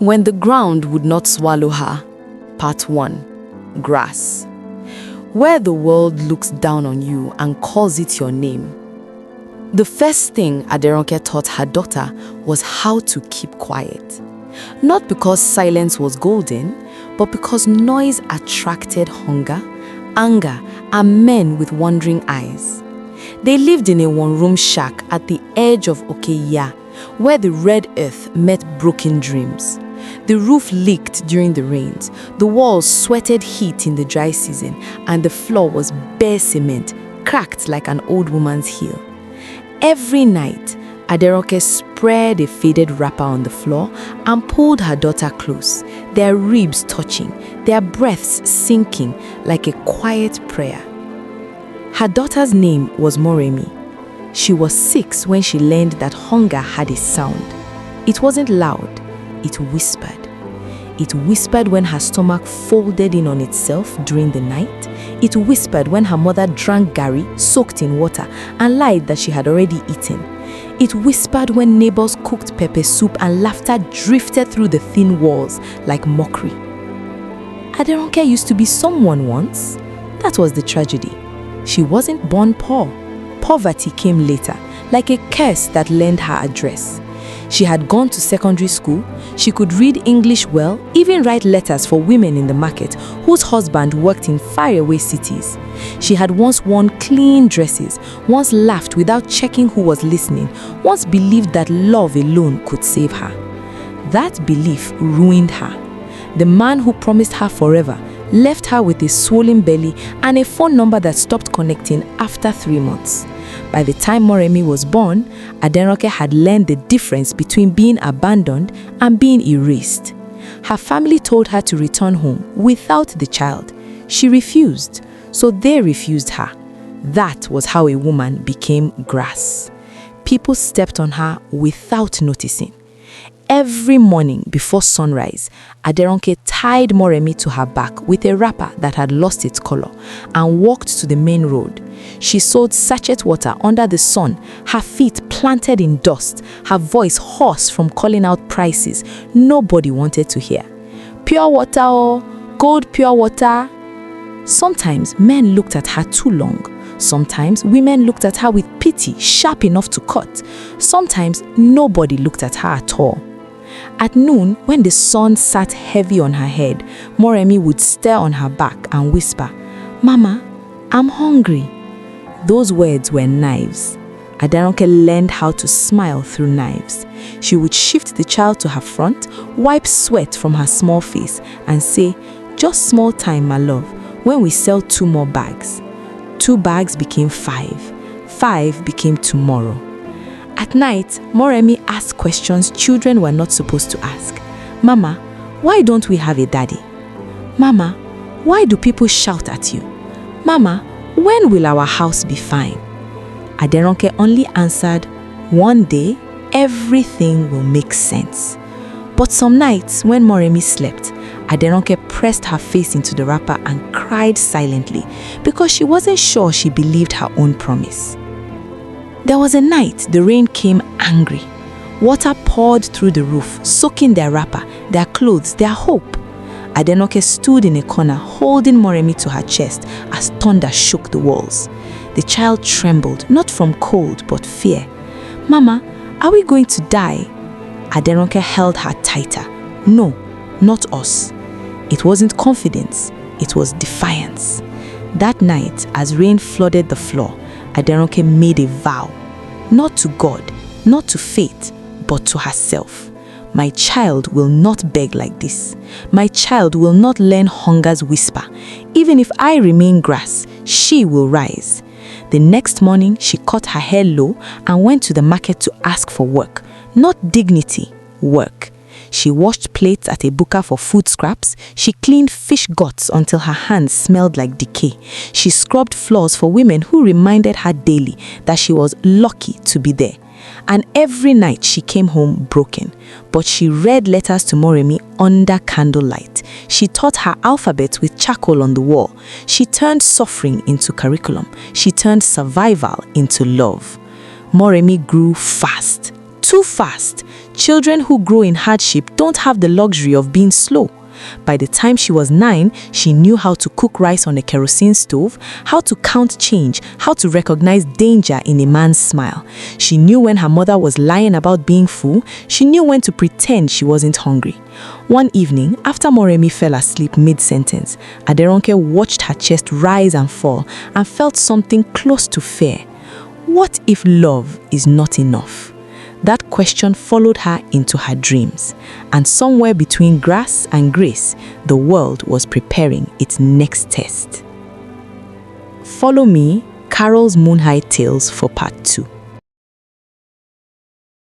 When the ground would not swallow her. Part 1. Grass. Where the world looks down on you and calls it your name. The first thing Aderonke taught her daughter was how to keep quiet. Not because silence was golden, but because noise attracted hunger, anger, and men with wandering eyes. They lived in a one-room shack at the edge of Oke-Iya, where the red earth met broken dreams. The roof leaked during the rains, the walls sweated heat in the dry season, and the floor was bare cement, cracked like an old woman's heel. Every night, Aderonke spread a faded wrapper on the floor and pulled her daughter close, their ribs touching, their breaths sinking like a quiet prayer. Her daughter's name was Morẹ. She was 6 when she learned that hunger had a sound. It wasn't loud, it whispered. It whispered when her stomach folded in on itself during the night. It whispered when her mother drank garri soaked in water and lied that she had already eaten. It whispered when neighbors cooked pepper soup and laughter drifted through the thin walls like mockery. Aderonke used to be someone once. That was the tragedy. She wasn't born poor. Poverty came later, like a curse that lent her address. She had gone to secondary school, she could read English well, even write letters for women in the market whose husband worked in faraway cities. She had once worn clean dresses, once laughed without checking who was listening, once believed that love alone could save her. That belief ruined her. The man who promised her forever left her with a swollen belly and a phone number that stopped connecting after 3 months. By the time Morẹ was born, Aderonke had learned the difference between being abandoned and being erased. Her family told her to return home without the child. She refused, so they refused her. That was how a woman became grass. People stepped on her without noticing. Every morning before sunrise, Aderonke tied Morẹ to her back with a wrapper that had lost its color and walked to the main road. She sold sachet water under the sun, her feet planted in dust, her voice hoarse from calling out prices nobody wanted to hear. Pure water, oh, cold pure water. Sometimes men looked at her too long. Sometimes women looked at her with pity, sharp enough to cut. Sometimes nobody looked at her at all. At noon, when the sun sat heavy on her head, Morẹ would stare on her back and whisper, "Mama, I'm hungry." Those words were knives. Aderonke learned how to smile through knives. She would shift the child to her front, wipe sweat from her small face, and say, "Just small time, my love, when we sell 2 more bags." 2 bags became 5. 5 became tomorrow. At night, Morẹ asked questions children were not supposed to ask. "Mama, why don't we have a daddy? Mama, why do people shout at you? Mama, when will our house be fine?" Aderonke only answered, "One day, everything will make sense." But some nights, when Morẹ slept, Aderonke pressed her face into the wrapper and cried silently because she wasn't sure she believed her own promise. There was a night the rain came angry. Water poured through the roof, soaking their wrapper, their clothes, their hope. Aderonke stood in a corner, holding Morẹ to her chest as thunder shook the walls. The child trembled, not from cold but fear. "Mama, are we going to die?" Aderonke held her tighter. "No, not us." It wasn't confidence, it was defiance. That night, as rain flooded the floor, Aderonke made a vow, not to God, not to fate, but to herself. "My child will not beg like this. My child will not learn hunger's whisper. Even if I remain grass, she will rise." The next morning, she cut her hair low and went to the market to ask for work, not dignity, work. She washed plates at a buka for food scraps. She cleaned fish guts until her hands smelled like decay. She scrubbed floors for women who reminded her daily that she was lucky to be there. And every night she came home broken. But she read letters to Morẹ under candlelight. She taught her alphabet with charcoal on the wall. She turned suffering into curriculum. She turned survival into love. Morẹ grew fast. Too fast. Children who grow in hardship don't have the luxury of being slow. By the time she was 9, she knew how to cook rice on a kerosene stove, how to count change, how to recognize danger in a man's smile. She knew when her mother was lying about being full. She knew when to pretend she wasn't hungry. One evening, after Morẹ fell asleep mid-sentence, Aderonke watched her chest rise and fall and felt something close to fear. What if love is not enough? That question followed her into her dreams, and somewhere between grass and grace, the world was preparing its next test. Follow me, Carol's Moonhigh Tales, for part 2.